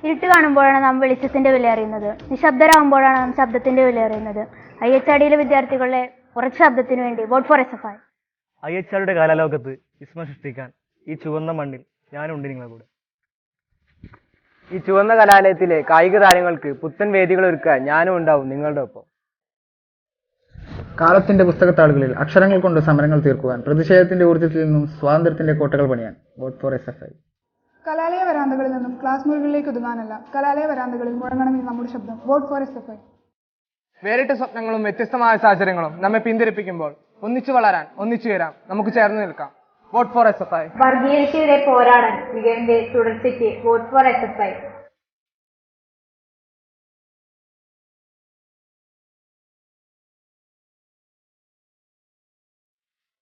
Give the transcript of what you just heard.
ഇരുട്ട് കാണുമ്പോഴാണ് നാം വെളിച്ചത്തിന്റെ വില അറിയുന്നത്. നിശബ്ദരാകുമ്പോഴാണ് നാം ശബ്ദത്തിന്റെ വില അറിയുന്നത്. IHRDയിലെ വിദ്യാർത്ഥികളുടെ ഉറച്ച ശബ്ദത്തിനു വേണ്ടി വോട്ട് ഫോർ SFI. IHRDയുടെ കലാലോകത്ത് വിസ്മ സൃഷ്ടിക്കാൻ ഈ ചുവന്ന മണ്ണിൽ ഞാനുണ്ട് നിങ്ങളെ കൂടെ. ഈ ചുവന്ന കലാലയത്തിലെ കായിക താരങ്ങൾക്ക് പുത്തൻ വേദികൾ ഒരുക്കാൻ ഞാനും ഉണ്ടാവും നിങ്ങളുടെ ഒപ്പം. കാലത്തിന്റെ പുസ്തകത്താളുകളിൽ അക്ഷരങ്ങൾ കൊണ്ട് സമരങ്ങൾ തീർക്കുവാൻ, പ്രതിഷേധത്തിന്റെ ഊർജ്ജത്തിൽ നിന്നും സ്വാതന്ത്ര്യത്തിന്റെ കോട്ടകൾ പണിയാൻ വോട്ട് ഫോർ SFI. കലാലയ വരാന്തകളിൽ നിന്നും ക്ലാസ് മുറികളിലേക്ക് ഒതുങ്ങാനല്ല, കലാലയ വരാന്തകളിൽ മുഴങ്ങണമെന്ന് നമ്മുടെ ശബ്ദം. Vote four SFI. വേറിട്ട സ്വപ്നങ്ങളും വ്യത്യസ്തമായ സാഹചര്യങ്ങളും നമ്മെ പിന്തിരിപ്പിക്കുമ്പോൾ ഒന്നിച്ചു വളരാൻ, ഒന്നിച്ചു ചേരാം, നമുക്ക് ചേർന്ന് നിൽക്കാം. Vote four SFI. വർഗീയതയ്ക്കെതിരെ പോരാടാൻ മികവിന്റെ തുടർച്ചയ്ക്ക് വോട്ട് ഫോർ SFI.